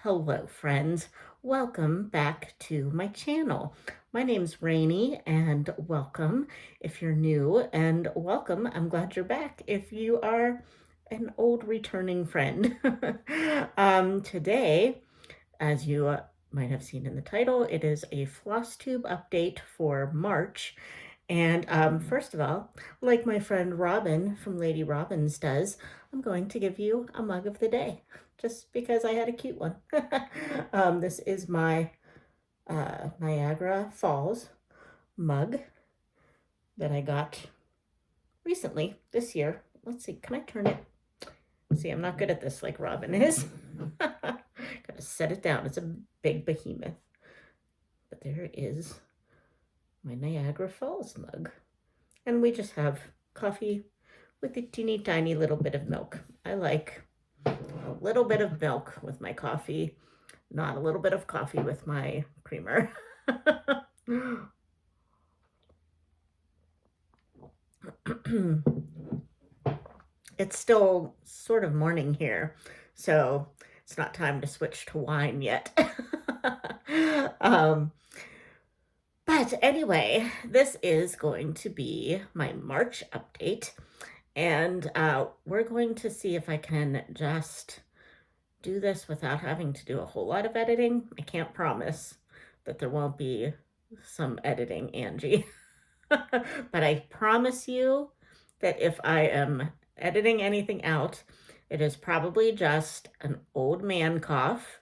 Hello, friends. Welcome back to my channel. My name's Rainey, and welcome if you're new, and welcome. I'm glad you're back if you are an old returning friend. Today, as you might have seen in the title, it is a Flosstube update for March. And first of all, like my friend Robin from Lady Robbins does, I'm going to give you a mug of the day just because I had a cute one. This is my Niagara Falls mug that I got recently this year. Let's see, can I turn it? See, I'm not good at this like Robin is. Gotta set it down. It's a big behemoth. But there is my Niagara Falls mug. And we just have coffee with a teeny tiny little bit of milk. I like a little bit of milk with my coffee, not a little bit of coffee with my creamer. It's still sort of morning here, so it's not time to switch to wine yet. But anyway, this is going to be my March update, and we're going to see if I can just do this without having to do a whole lot of editing. I can't promise that there won't be some editing, Angie. But I promise you that if I am editing anything out, it is probably just an old man cough,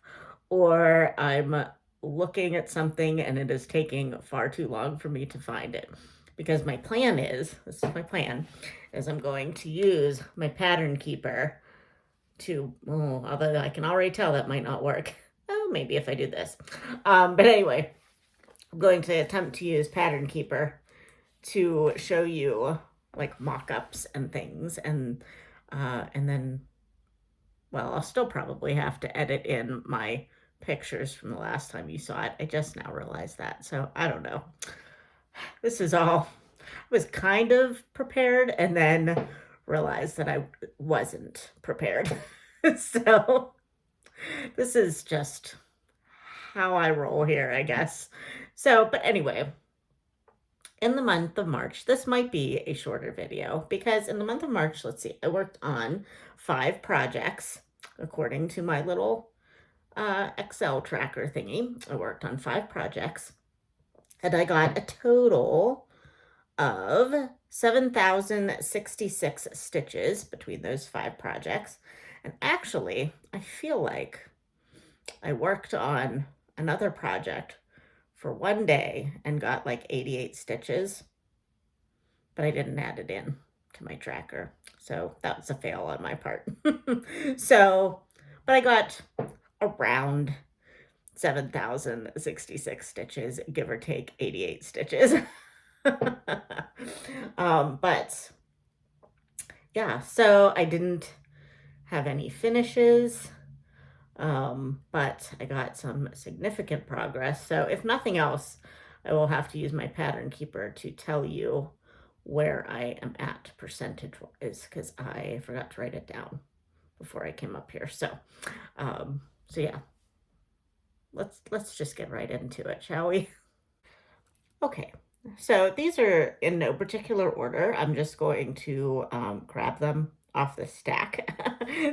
or I'm looking at something and it is taking far too long for me to find it. Because my plan is, this is my plan, is I'm going to use my pattern keeper to, although I can already tell that might not work. Oh, maybe if I do this. But anyway, I'm going to attempt to use pattern keeper to show you like mock-ups and things, and then, well, I'll still probably have to edit in my pictures from the last time you saw it. I just now realized that, so I don't know. This is all, I was kind of prepared and then realized that I wasn't prepared. So this is just how I roll here, I guess. So, but anyway, in the month of March, this might be a shorter video because in the month of March, let's see, I worked on 5 projects according to my little Excel tracker thingy. I worked on 5 projects and I got a total of 7,066 stitches between those 5 projects. And actually, I feel like I worked on another project for one day and got like 88 stitches, but I didn't add it in to my tracker. So that was a fail on my part. So, but I got around 7,066 stitches, give or take 88 stitches. But yeah, so I didn't have any finishes. But I got some significant progress. So if nothing else, I will have to use my pattern keeper to tell you where I am at percentage-wise, because I forgot to write it down before I came up here. So, so yeah, let's just get right into it, shall we? Okay, so these are in no particular order. I'm just going to grab them off the stack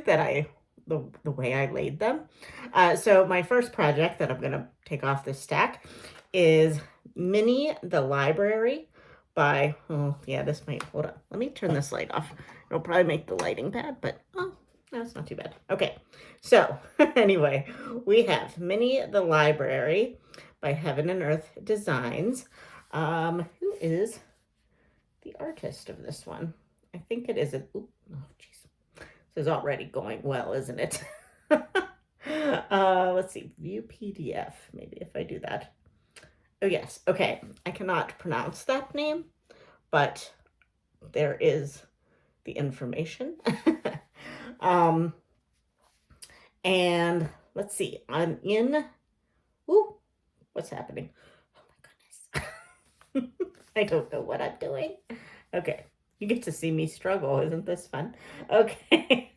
that the way I laid them. So my first project that I'm going to take off this stack is Minnie the Library by, oh yeah, this might, hold on. Let me turn this light off. It'll probably make the lighting bad, but oh, no, it's not too bad. Okay, so anyway, we have Minnie the Library by Heaven and Earth Designs. Who is the artist of this one? I think it is oh geez. This is already going well, isn't it? Let's see, view PDF, maybe if I do that. Oh yes, okay, I cannot pronounce that name, but there is the information. And let's see, I'm in, ooh, what's happening? Oh my goodness. I don't know what I'm doing. Okay. You get to see me struggle. Isn't this fun? Okay.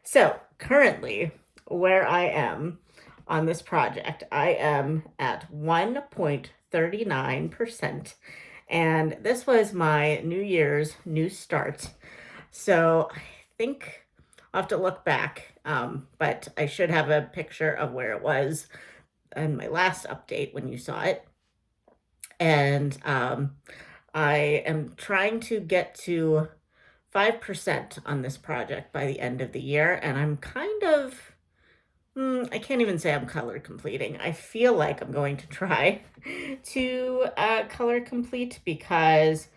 So currently where I am on this project. I am at 1.39%. And this was my New Year's new start. So I think I'll have to look back, but I should have a picture of where it was in my last update when you saw it. And I am trying to get to 5% on this project by the end of the year. And I'm kind of, I can't even say I'm color completing. I feel like I'm going to try to color complete because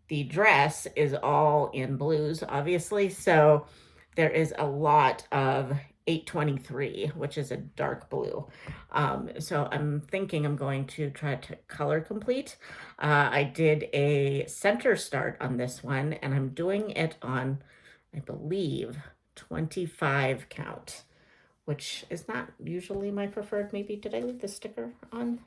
the dress is all in blues, obviously. So there is a lot of 823, which is a dark blue. So I'm thinking I'm going to try to color complete. I did a center start on this one, and I'm doing it on, I believe, 25 count, which is not usually my preferred. Maybe, did I leave the sticker on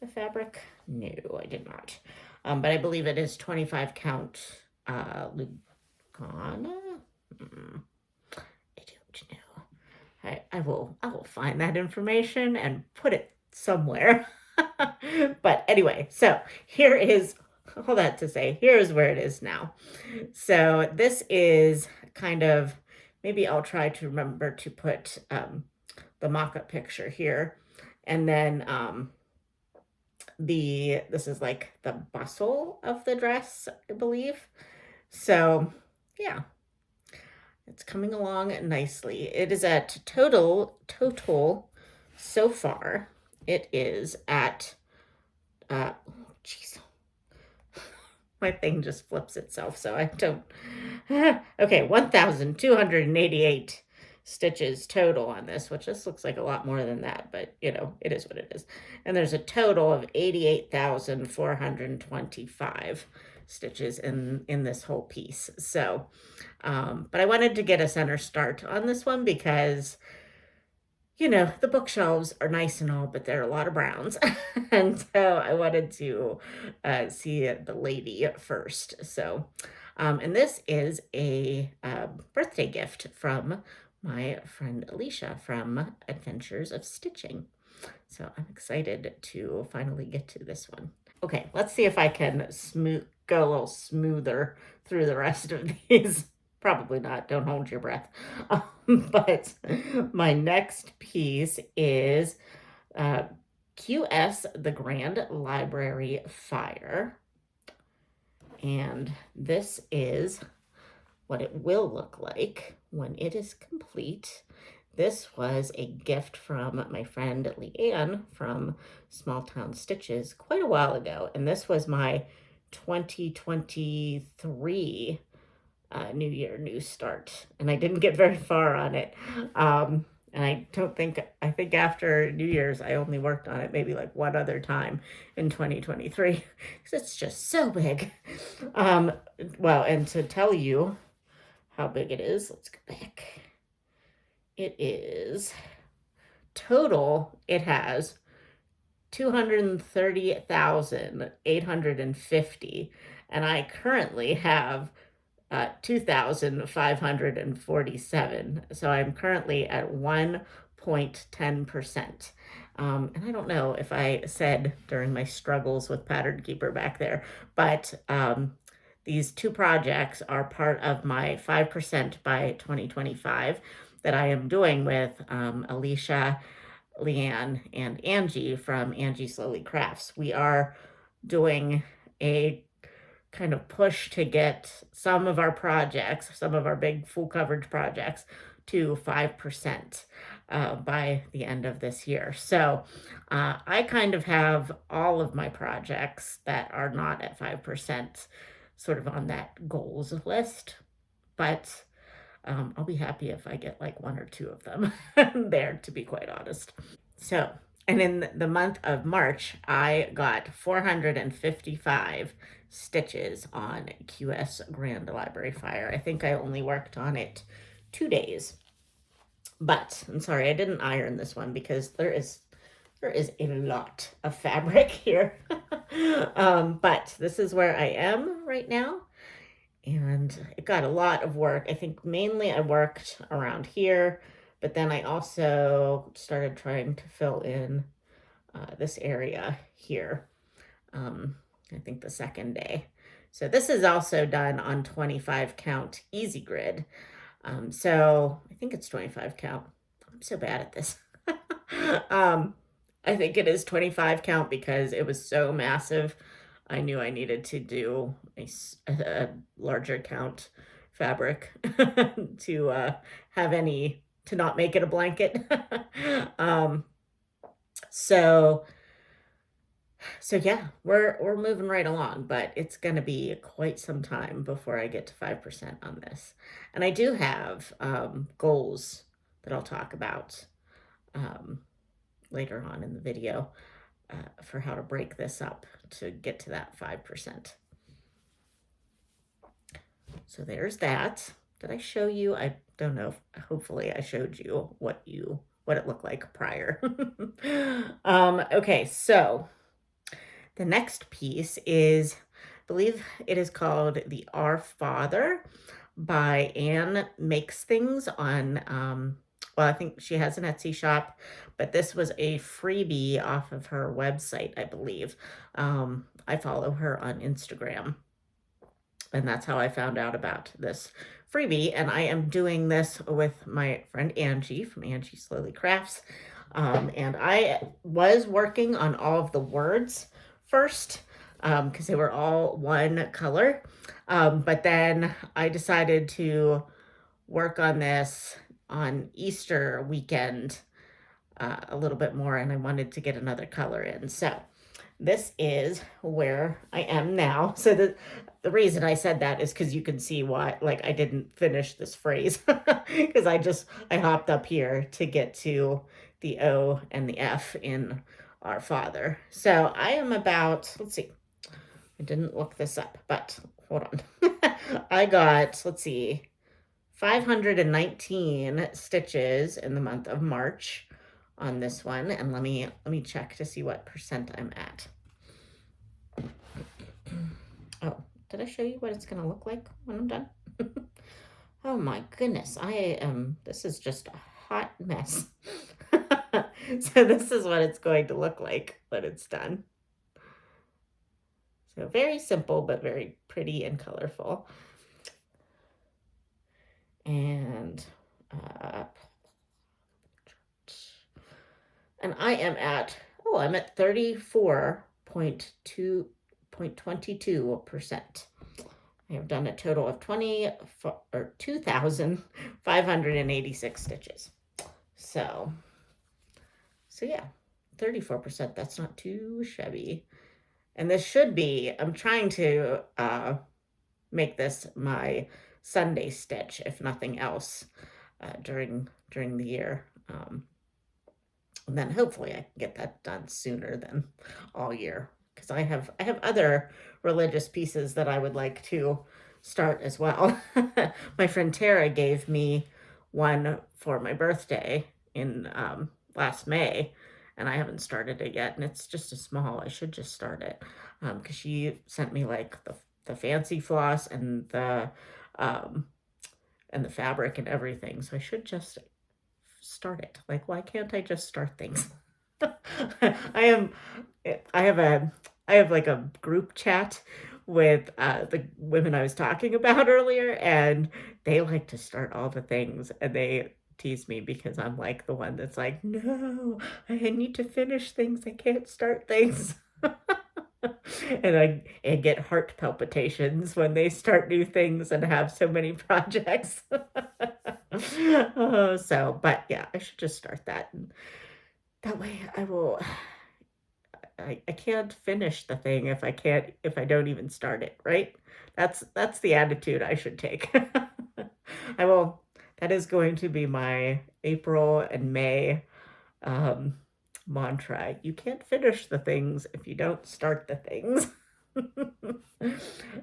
the fabric? No, I did not. But I believe it is 25 count Lugana. I don't know. I will find that information and put it somewhere. But anyway, so here is all that to say, here's where it is now. So this is kind of, maybe I'll try to remember to put the mock-up picture here. And then this is like the bustle of the dress, I believe. So yeah, it's coming along nicely. It is at total so far. It is at jeez, my thing just flips itself, so I don't. Okay, 1,288 stitches total on this, which just looks like a lot more than that, but you know, it is what it is. And there's a total of 88,425 stitches in this whole piece. So, but I wanted to get a center start on this one because, you know, the bookshelves are nice and all, but there are a lot of browns. And so I wanted to see the lady first. So, and this is a birthday gift from my friend Alicia from Adventures of Stitching. So I'm excited to finally get to this one. Okay, let's see if I can go a little smoother through the rest of these. Probably not, don't hold your breath. But my next piece is QS, the Grand Library Fire. And this is what it will look like when it is complete. This was a gift from my friend Leanne from Small Town Stitches quite a while ago. And this was my 2023 New Year, New Start. And I didn't get very far on it. And I think after New Year's, I only worked on it maybe like one other time in 2023 because it's just so big. Well, and to tell you how big it is, let's go back. It is total, it has 230,850, and I currently have 2,547. So I'm currently at 1.10%. And I don't know if I said during my struggles with Pattern Keeper back there, but these two projects are part of my 5% by 2025 that I am doing with Alicia, Leanne, and Angie from Angie Slowly Crafts. We are doing a kind of push to get some of our projects, some of our big full coverage projects, to 5% by the end of this year. So I kind of have all of my projects that are not at 5% sort of on that goals list, but I'll be happy if I get like one or two of them there, to be quite honest. So, and in the month of March, I got 455 stitches on QS Grand Library Fire. I think I only worked on it 2 days. But I'm sorry, I didn't iron this one because there is a lot of fabric here. But this is where I am right now. And it got a lot of work. I think mainly I worked around here, But then I also started trying to fill in this area here. I think the second day. So this is also done on 25 count easy grid. So I think it's 25 count. I'm so bad at this. um, I think it is 25 count because it was so massive. I knew I needed to do a larger count fabric to have any, to not make it a blanket. um, so so yeah, we're moving right along, but it's going to be quite some time before I get to 5% on this. And I do have goals that I'll talk about um, later on in the video for how to break this up to get to that 5%. So there's that. Did I show you? I don't know. Hopefully I showed you what it looked like prior. Okay, so the next piece is, I believe it is called The Our Father by Anne Makes Things on, well, I think she has an Etsy shop, but this was a freebie off of her website, I believe. I follow her on Instagram, and that's how I found out about this freebie. And I am doing this with my friend Angie from Angie Slowly Crafts. And I was working on all of the words first because they were all one color. But then I decided to work on this on Easter weekend a little bit more, and I wanted to get another color in. So this is where I am now. So the reason I said that is because you can see why, like, I didn't finish this phrase because I hopped up here to get to the O and the F in Our Father. So I am about, let's see, I didn't look this up, but hold on. I got, let's see, 519 stitches in the month of March on this one, and let me check to see what percent I'm at. Oh, did I show you what it's gonna look like when I'm done? Oh my goodness, this is just a hot mess. So this is what it's going to look like when it's done. So very simple, but very pretty and colorful. And I am at, I'm at 34.22%. I have done a total of 2,586 stitches. So yeah, 34%. That's not too shabby. And this should be, I'm trying to make this my Sunday stitch, if nothing else, during the year. And then hopefully I can get that done sooner than all year, because I have other religious pieces that I would like to start as well. My friend Tara gave me one for my birthday in last May, and I haven't started it yet, and it's just a small. I should just start it because she sent me like the fancy floss and the fabric and everything, so I should just start it. Like, why can't I just start things? I have like a group chat with the women I was talking about earlier, and they like to start all the things, and they tease me because I'm like the one that's like, no, I need to finish things. I can't start things. And I get heart palpitations when they start new things and have so many projects. But yeah, I should just start that. And that way I can't finish the thing if I don't even start it, right? That's the attitude I should take. That is going to be my April and May mantra. You can't finish the things if you don't start the things.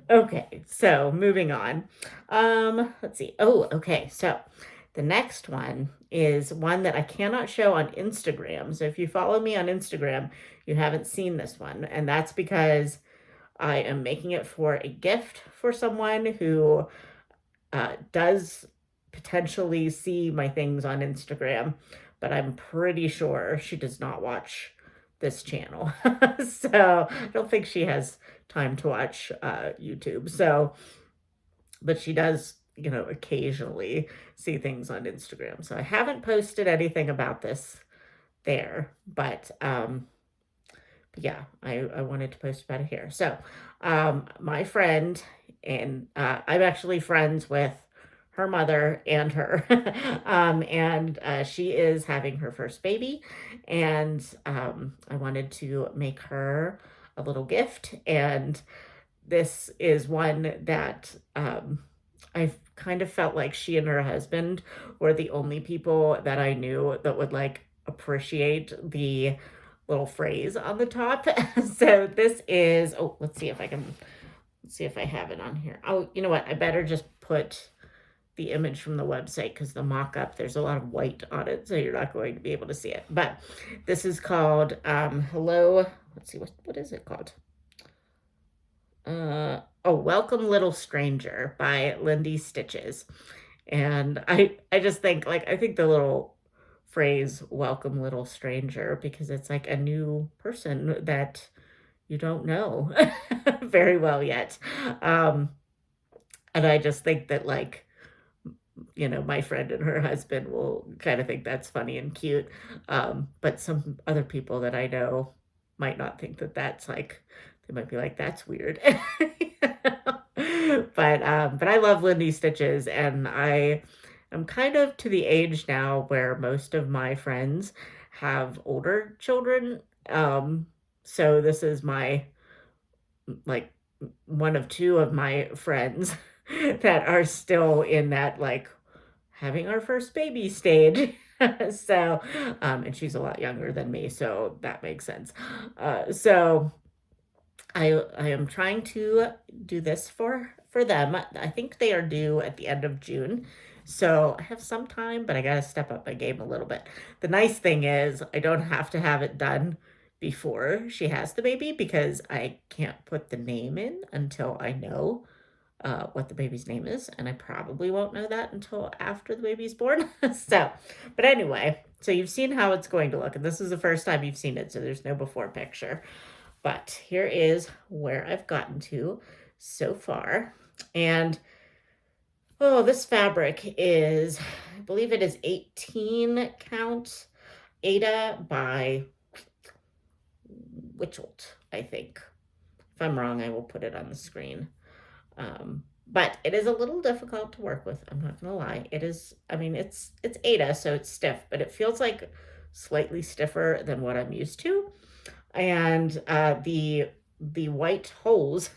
Okay, so moving on. Let's see. Oh, okay. So the next one is one that I cannot show on Instagram. So if you follow me on Instagram, you haven't seen this one. And that's because I am making it for a gift for someone who does potentially see my things on Instagram, but I'm pretty sure she does not watch this channel. So I don't think she has time to watch YouTube. So, but she does, occasionally see things on Instagram. So I haven't posted anything about this there, but yeah, I wanted to post about it here. So, my friend, and I'm actually friends with her mother and her, and she is having her first baby, and I wanted to make her a little gift, and this is one that I kind of felt like she and her husband were the only people that I knew that would like appreciate the little phrase on the top. So this is, oh, let's see if I have it on here. Oh, you know what? I better just put the image from the website because the mock-up, there's a lot of white on it, so you're not going to be able to see it. But this is called Hello, let's see, what is it called? Welcome Little Stranger by Lindy Stitches. And I just think like I think the little phrase welcome little stranger because it's like a new person that you don't know very well yet. Um and I just think that like my friend and her husband will kind of think that's funny and cute. But some other people that I know might not think that that's like, they might be like, that's weird. But I love Lindy Stitches, and I am kind of to the age now where most of my friends have older children. So this is my like one of two of my friends that are still in that like having our first baby stage. So, and she's a lot younger than me, so that makes sense. So I am trying to do this for them. I think they are due at the end of June. So I have some time, but I got to step up my game a little bit. The nice thing is I don't have to have it done before she has the baby because I can't put the name in until I know what the baby's name is, and I probably won't know that until after the baby's born. So, but anyway, so you've seen how it's going to look, and this is the first time you've seen it, so there's no before picture. But here is where I've gotten to so far. And oh, this fabric is, I believe it is 18 count Ada by Witchelt, I think. If I'm wrong, I will put it on the screen. But it is a little difficult to work with. I'm not gonna lie. It is, I mean, it's Ada, so it's stiff, but it feels like slightly stiffer than what I'm used to. And the white holes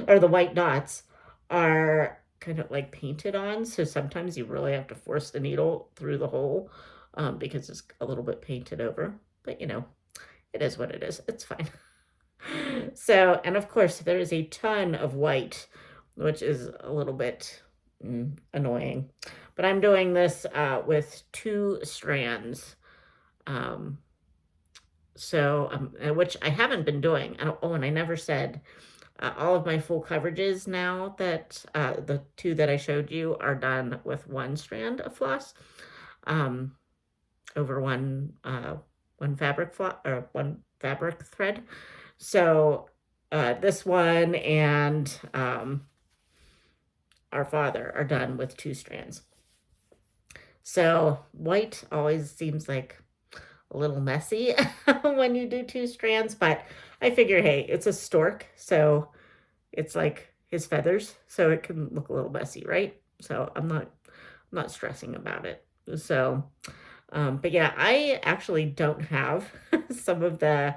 or the white dots are kind of like painted on. So sometimes you really have to force the needle through the hole because it's a little bit painted over. But it is what it is. It's fine. So, and of course, there is a ton of white, which is a little bit annoying. But I'm doing this with 2 strands. Which I haven't been doing. And I never said all of my full coverages now that the 2 that I showed you are done with 1 strand of floss over one fabric or one fabric thread. So this one and our father are done with 2 strands. So white always seems like a little messy when you do 2 strands, but I figure, hey, it's a stork, so it's like his feathers, so it can look a little messy, right? So I'm not stressing about it. So, but yeah, I actually don't have some of the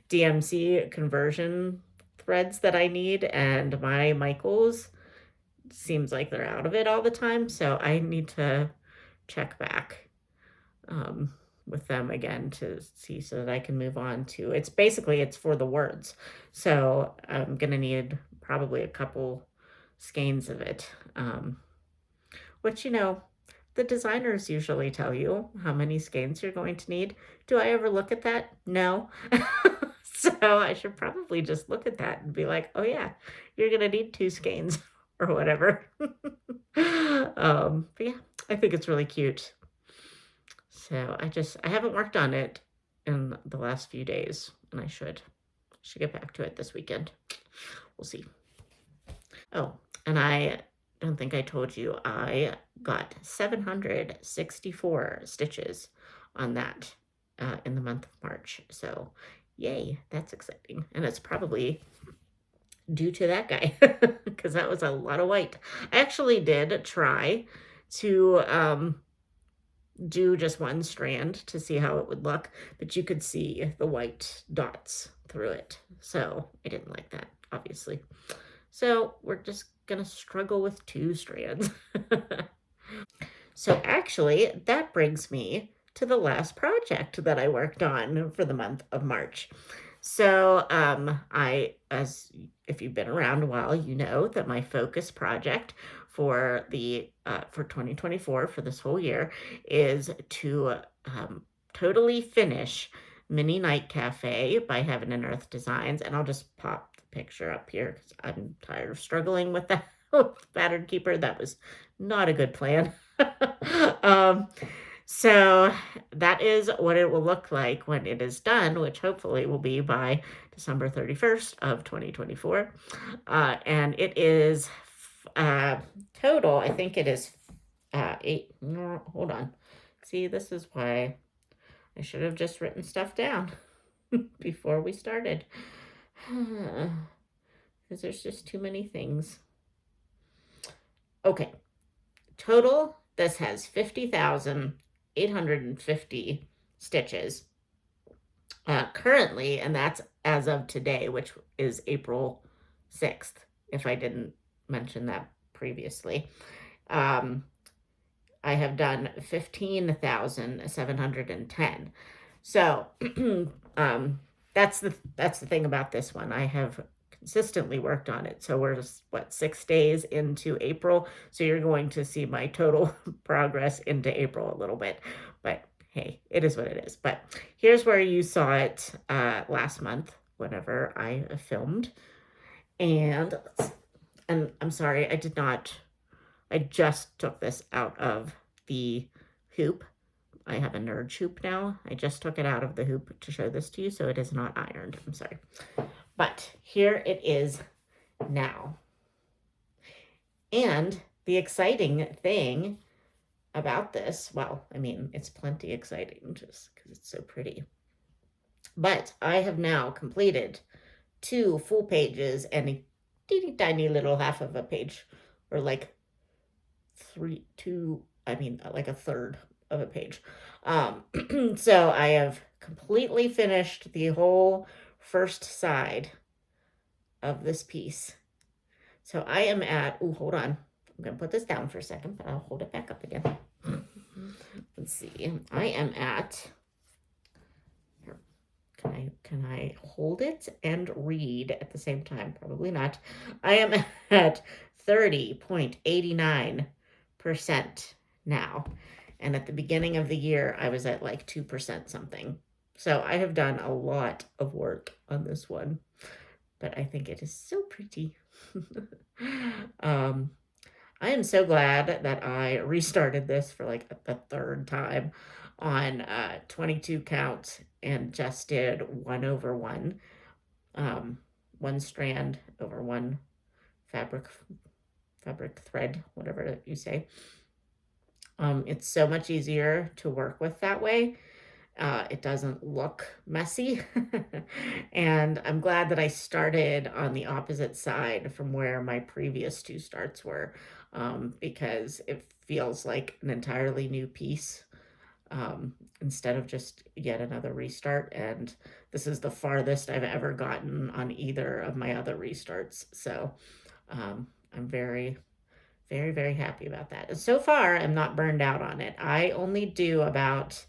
DMC conversion threads that I need, and my Michaels seems like they're out of it all the time, so I need to check back with them again to see so that I can move on to, it's for the words. So I'm gonna need probably a couple skeins of it, which, the designers usually tell you how many skeins you're going to need. Do I ever look at that? No. So I should probably just look at that and be like, oh yeah, you're gonna need 2 skeins or whatever. But yeah, I think it's really cute. So I haven't worked on it in the last few days, and I should get back to it this weekend. We'll see. Oh, and I don't think I told you I got 764 stitches on that in the month of March. So, yay, that's exciting. And it's probably due to that guy because that was a lot of white. I actually did try to do just one strand to see how it would look, but you could see the white dots through it. So I didn't like that, obviously. So we're just gonna struggle with two strands. So actually, that brings me to the last project that I worked on for the month of March. So, as if you've been around a while, you know that my focus project for the for 2024 for this whole year is to totally finish Mini Night Cafe by Heaven and Earth Designs, and I'll just pop the picture up here because I'm tired of struggling with that pattern keeper. That was not a good plan. um, so that is what it will look like when it is done, which hopefully will be by December 31st of 2024. And it is total, I think it is eight. No, hold on. See, this is why I should have just written stuff down before we started. Because there's just too many things. Okay. Total, this has 50,850 stitches currently, and that's as of today, which is April 6th, if I didn't mention that previously. I have done 15,710. So that's the thing about this one. I have consistently worked on it. So we're just, what, 6 days into April. So you're going to see my total progress into April a little bit. But hey, it is what it is. But here's where you saw it last month, whenever I filmed. And I'm sorry, I just took this out of the hoop. I have a nerd hoop now. I just took it out of the hoop to show this to you, so it is not ironed. I'm sorry. But here it is now. And the exciting thing about this, well, I mean, it's plenty exciting just because it's so pretty. But I have now completed 2 full pages and a teeny tiny little half of a page, or like like a third of a page. So I have completely finished the whole first side of this piece. So I am at, oh, hold on. I'm going to put this down for a second, but I'll hold it back up again. Let's see. I am at, can I hold it and read at the same time? Probably not. I am at 30.89% now. And at the beginning of the year, I was at like 2% something. So I have done a lot of work on this one, but I think it is so pretty. I am so glad that I restarted this for like the third time on 22 count and just did 1/1, one strand over one fabric thread, whatever you say. It's so much easier to work with that way. It doesn't look messy. And I'm glad that I started on the opposite side from where my previous 2 starts were, because it feels like an entirely new piece, instead of just yet another restart. And this is the farthest I've ever gotten on either of my other restarts. So I'm very, very, very happy about that. And so far, I'm not burned out on it. I only do about,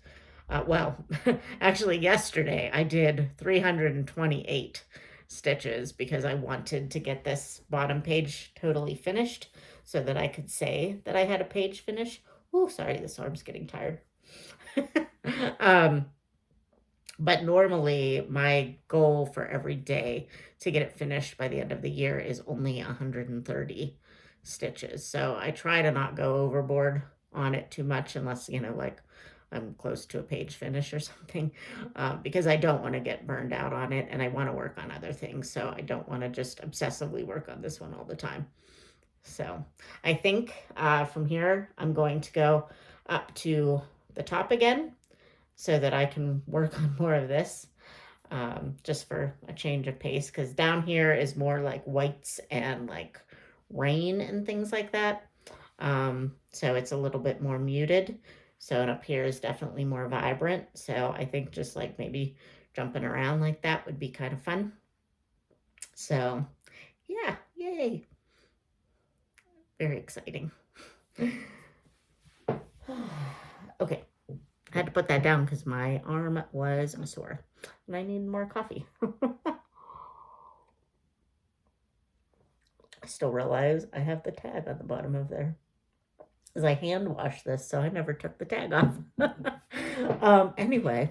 well, actually, yesterday I did 328 stitches because I wanted to get this bottom page totally finished so that I could say that I had a page finish. Oh, sorry, this arm's getting tired. But normally my goal for every day to get it finished by the end of the year is only 130 stitches. So I try to not go overboard on it too much unless, like I'm close to a page finish or something, because I don't want to get burned out on it and I want to work on other things. So I don't want to just obsessively work on this one all the time. So I think from here, I'm going to go up to the top again so that I can work on more of this, just for a change of pace. Because down here is more like whites and like rain and things like that. So it's a little bit more muted. So and up here is definitely more vibrant. So I think just like maybe jumping around like that would be kind of fun. So yeah, yay. Very exciting. Okay, I had to put that down because my arm was sore and I need more coffee. I still realize I have the tag on the bottom of there. As I hand washed this, so I never took the tag off. Anyway,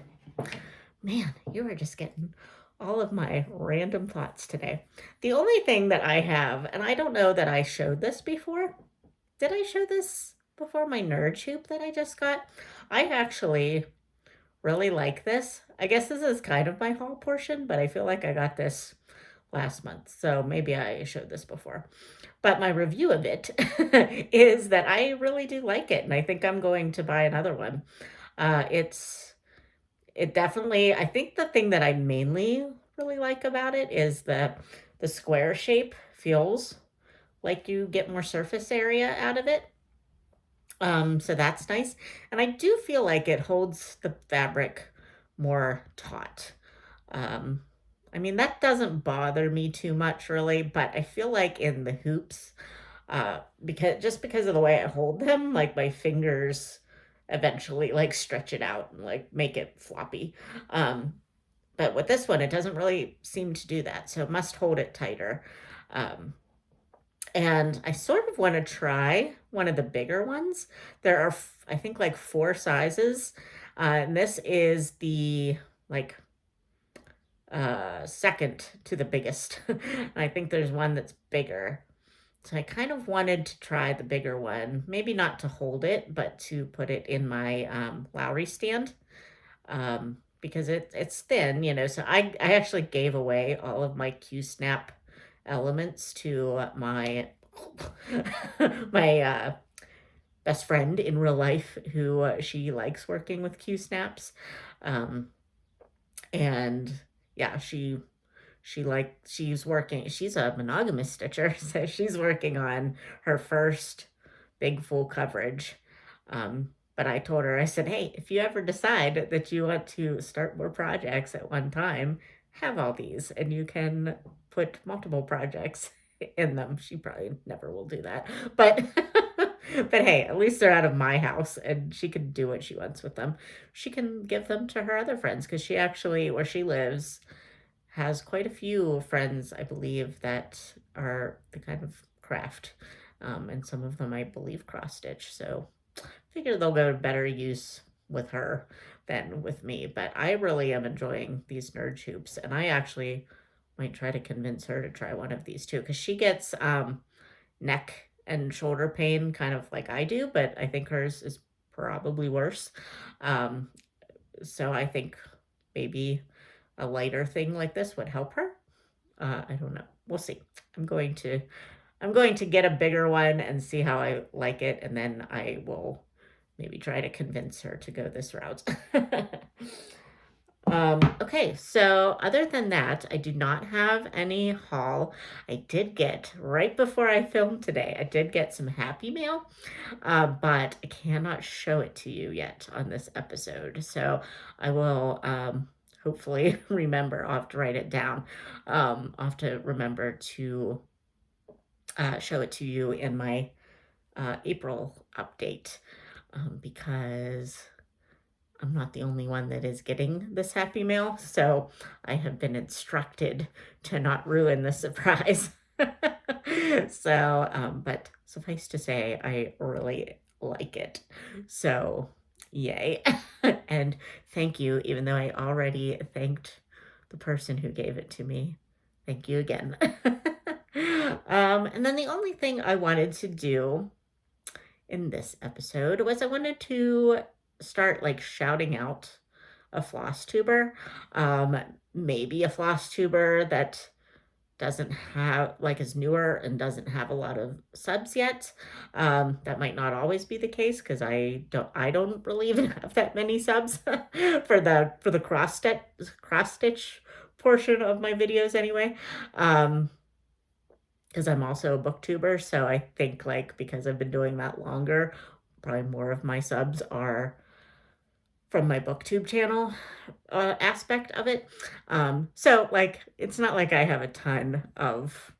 man, you are just getting all of my random thoughts today. The only thing that I have, and I don't know that I showed this before. Did I show this before? My nerd hoop that I just got? I actually really like this. I guess this is kind of my haul portion, but I feel like I got this last month. So maybe I showed this before. But my review of it is that I really do like it. And I think I'm going to buy another one. It definitely, I think the thing that I mainly really like about it is the square shape feels like you get more surface area out of it. So that's nice. And I do feel like it holds the fabric more taut. Um, I mean, that doesn't bother me too much really, but I feel like in the hoops, because of the way I hold them, like my fingers eventually like stretch it out and like make it floppy. Um, but with this one, it doesn't really seem to do that. So it must hold it tighter. Um, and I sort of want to try one of the bigger ones. There are, I think, like 4 sizes. And this is the like second to the biggest. I think there's one that's bigger. So I kind of wanted to try the bigger one, maybe not to hold it, but to put it in my Lowry stand, because it's thin, so I actually gave away all of my Q-snap elements to my my best friend in real life who she likes working with Q-snaps. Um, and yeah, she's a monogamous stitcher, so she's working on her first big full coverage. But I told her, I said, hey, if you ever decide that you want to start more projects at one time, have all these and you can put multiple projects in them. She probably never will do that. But but hey, at least they're out of my house and she can do what she wants with them. She can give them to her other friends because she actually, where she lives, has quite a few friends, I believe, that are the kind of craft. And some of them, I believe, cross stitch. So I figure they'll go to better use with her than with me. But I really am enjoying these nerd hoops. And I actually might try to convince her to try one of these too. Because she gets neck and shoulder pain kind of like I do. But I think hers is probably worse. So I think maybe a lighter thing like this would help her. I don't know. We'll see. I'm going to get a bigger one and see how I like it, and then I will maybe try to convince her to go this route. Okay, so other than that, I do not have any haul. I did get, right before I filmed today, I did get some Happy Mail, but I cannot show it to you yet on this episode. So I will hopefully remember. I'll have to write it down. I'll have to remember to show it to you in my April update, because I'm not the only one that is getting this Happy Mail, so I have been instructed to not ruin the surprise. So, but suffice to say, I really like it. So, yay. And thank you, even though I already thanked the person who gave it to me. Thank you again. And then the only thing I wanted to do in this episode was I wanted to start like shouting out a floss tuber. Um, Maybe a floss tuber that doesn't have like is newer and doesn't have a lot of subs yet. That might not always be the case because I don't really even have that many subs for the cross stitch portion of my videos anyway. Because I'm also a booktuber, so I think like because I've been doing that longer, probably more of my subs are from my booktube channel aspect of it. So like it's not like I have a ton of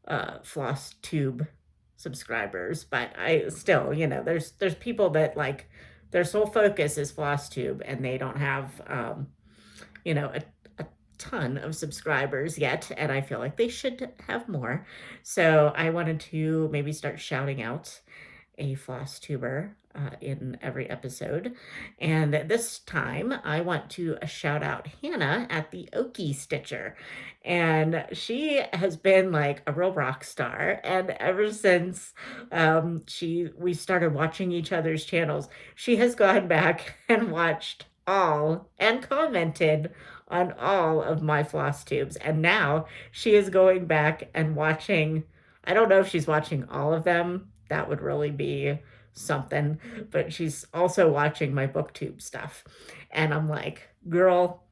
Flosstube subscribers, but I still, there's people that like their sole focus is Flosstube and they don't have a ton of subscribers yet, and I feel like they should have more. So I wanted to maybe start shouting out a floss tuber in every episode. And this time I want to shout out Hannah at the Okie Stitcher. And she has been like a real rock star. And ever since we started watching each other's channels, she has gone back and watched all and commented on all of my floss tubes. And now she is going back and watching. I don't know if she's watching all of them. That would really be something. But she's also watching my booktube stuff. And I'm like, girl,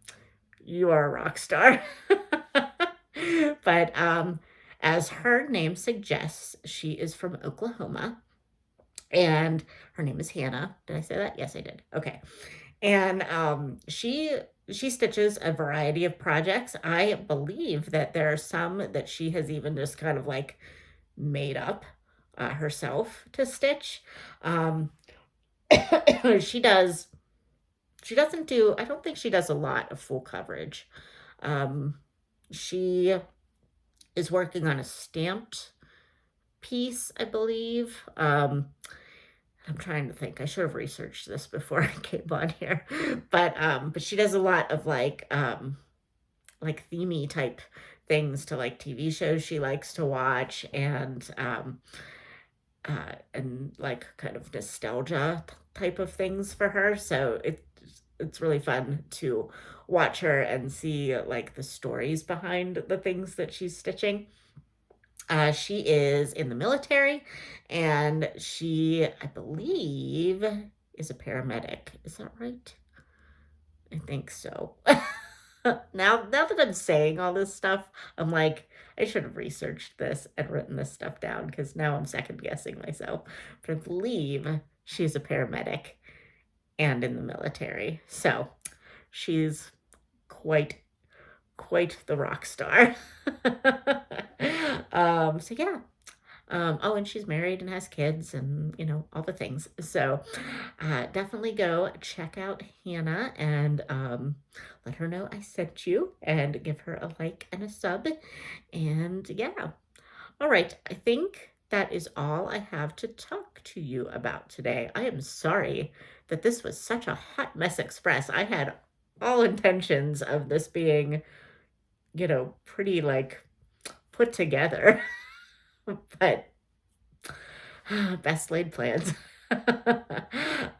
you are a rock star. But as her name suggests, she is from Oklahoma. And her name is Hannah. Did I say that? Yes, I did. Okay. And she stitches a variety of projects. I believe that there are some that she has even just kind of like made up herself to stitch. She does. She doesn't do. I don't think she does a lot of full coverage. She is working on a stamped piece, I believe. I'm trying to think. I should have researched this before I came on here. But she does a lot of like themey type things to like TV shows she likes to watch and like kind of nostalgia type of things for her. So it's really fun to watch her and see like the stories behind the things that she's stitching. She is in the military and she, I believe, is a paramedic. Is that right? I think so. Now that I'm saying all this stuff, I'm like, I should have researched this and written this stuff down because now I'm second guessing myself. But I believe she's a paramedic and in the military. So she's quite the rock star. So yeah. Oh, and she's married and has kids and, all the things. So definitely go check out Hannah and let her know I sent you and give her a like and a sub. And yeah. All right. I think that is all I have to talk to you about today. I am sorry that this was such a hot mess express. I had all intentions of this being, pretty like put together. But best laid plans.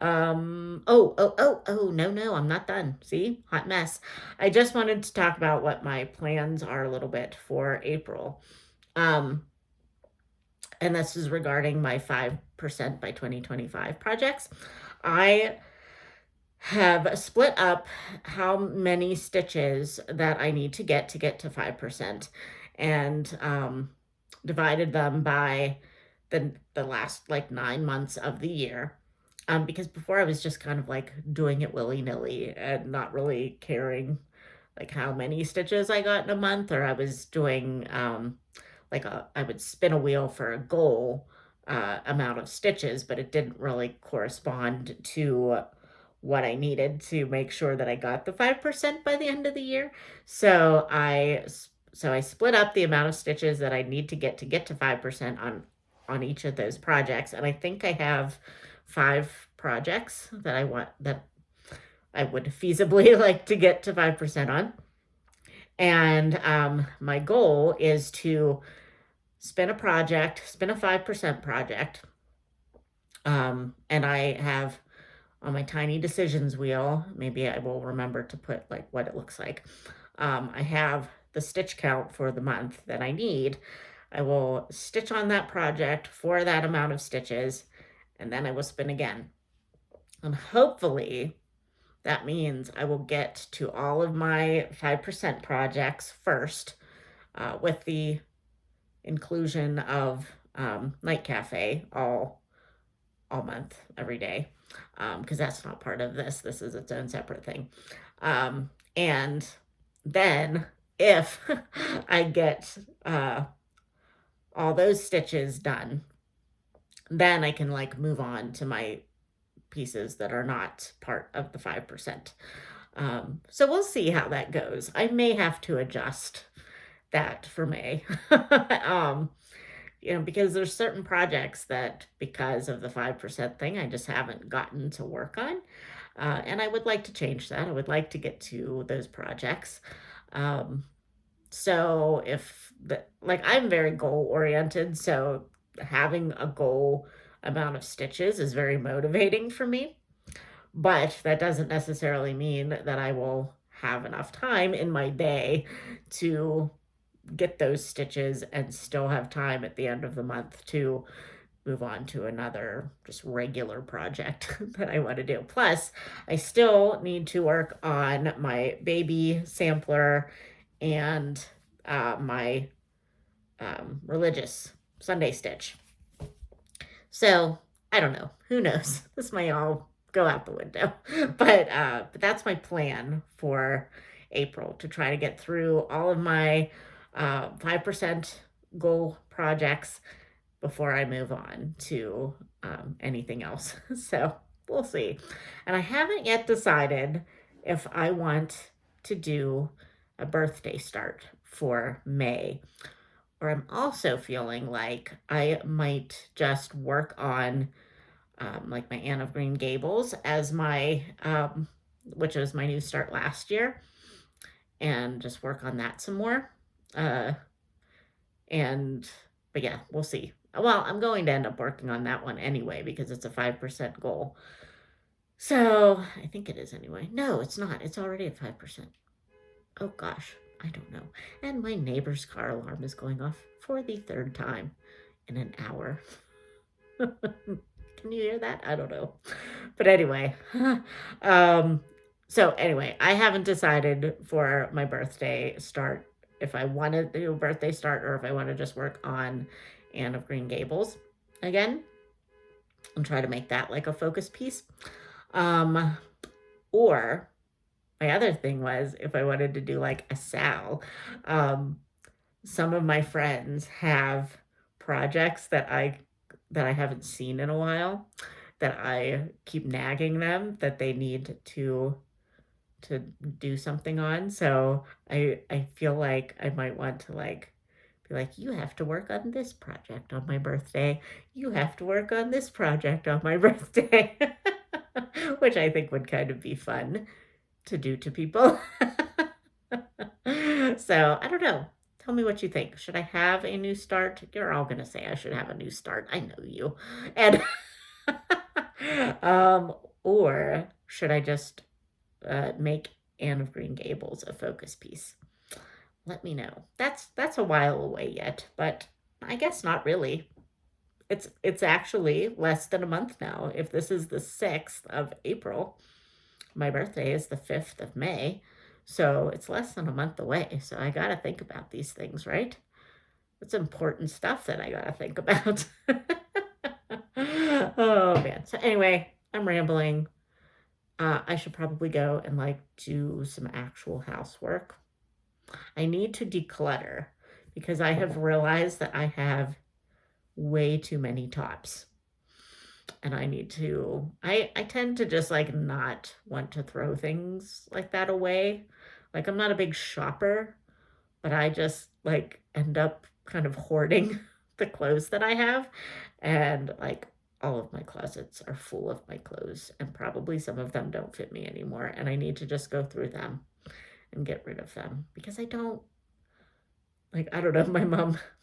No, I'm not done. See, hot mess. I just wanted to talk about what my plans are a little bit for April. And this is regarding my 5% by 2025 projects. I have split up how many stitches that I need to get to 5%, and divided them by the last like 9 months of the year. Because before I was just kind of like doing it willy-nilly and not really caring like how many stitches I got in a month, or I was doing I would spin a wheel for a goal amount of stitches, but it didn't really correspond to what I needed to make sure that I got the 5% by the end of the year. So I split up the amount of stitches that I need to get to 5% on each of those projects. And I think I have 5 projects that I would feasibly like to get to 5% on. And my goal is to spin a 5% project. And I have on my tiny decisions wheel, maybe I will remember to put like what it looks like. I have the stitch count for the month that I need. I will stitch on that project for that amount of stitches, and then I will spin again. And hopefully that means I will get to all of my 5% projects first, with the inclusion of Night Cafe all month, every day, because that's not part of this. This is its own separate thing. And then if I get all those stitches done, then I can like move on to my pieces that are not part of the 5%. So we'll see how that goes. I may have to adjust that for May. Because there's certain projects that because of the 5% thing, I just haven't gotten to work on. And I would like to change that. I would like to get to those projects. So I'm very goal oriented, so having a goal amount of stitches is very motivating for me. But that doesn't necessarily mean that I will have enough time in my day to get those stitches and still have time at the end of the month to move on to another just regular project that I want to do. Plus, I still need to work on my baby sampler and my religious Sunday stitch. So I don't know. Who knows? This may all go out the window. But that's my plan for April, to try to get through all of my 5% goal projects before I move on to anything else. So we'll see. And I haven't yet decided if I want to do a birthday start for May, or I'm also feeling like I might just work on like my Anne of Green Gables as my, which was my new start last year, and just work on that some more. But yeah, we'll see. Well, I'm going to end up working on that one anyway because it's a 5% goal. So I think it is anyway. No, it's not. It's already at 5%. Oh gosh, I don't know. And my neighbor's car alarm is going off for the third time in an hour. Can you hear that? I don't know. But anyway, so anyway, I haven't decided for my birthday start if I want to do a birthday start or if I want to just work on Anne of Green Gables again and try to make that like a focus piece. Or my other thing was if I wanted to do like a Sal. Some of my friends have projects that I haven't seen in a while, that I keep nagging them that they need to do something on. So I feel like I might want to like be like, you have to work on this project on my birthday. You have to work on this project on my birthday. Which I think would kind of be fun to do to people. So I don't know. Tell me what you think. Should I have a new start? You're all gonna say I should have a new start. I know you. And or should I just make Anne of Green Gables a focus piece? Let me know. That's a while away yet, but I guess not really. It's actually less than a month now. If this is the 6th of April, my birthday is the 5th of May. So it's less than a month away. So I got to think about these things, right? It's important stuff that I got to think about. Oh, man. So anyway, I'm rambling. I should probably go and like do some actual housework. I need to declutter because I have realized that I have way too many tops. And I need to, I tend to just like not want to throw things like that away. Like I'm not a big shopper, but I just like end up kind of hoarding the clothes that I have. And like all of my closets are full of my clothes, and probably some of them don't fit me anymore. And I need to just go through them and get rid of them because I don't Like, I don't know,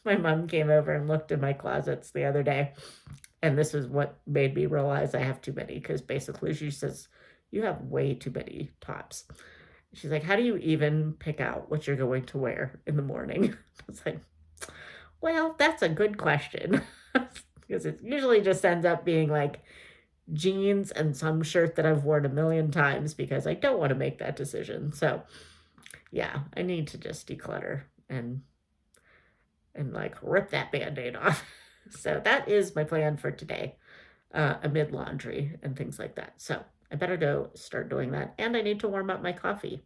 my mom came over and looked in my closets the other day, and this is what made me realize I have too many, because basically she says, "You have way too many tops." She's like, "How do you even pick out what you're going to wear in the morning?" I was like, "Well, that's a good question." Because it usually just ends up being like jeans and some shirt that I've worn a million times because I don't want to make that decision. So, yeah, I need to just declutter and like rip that band-aid off. So that is my plan for today, amid laundry and things like that. So I better go start doing that. And I need to warm up my coffee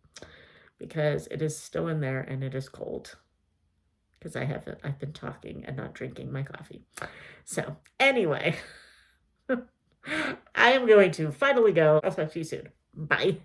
because it is still in there and it is cold because I've been talking and not drinking my coffee. So anyway, I am going to finally go. I'll talk to you soon. Bye.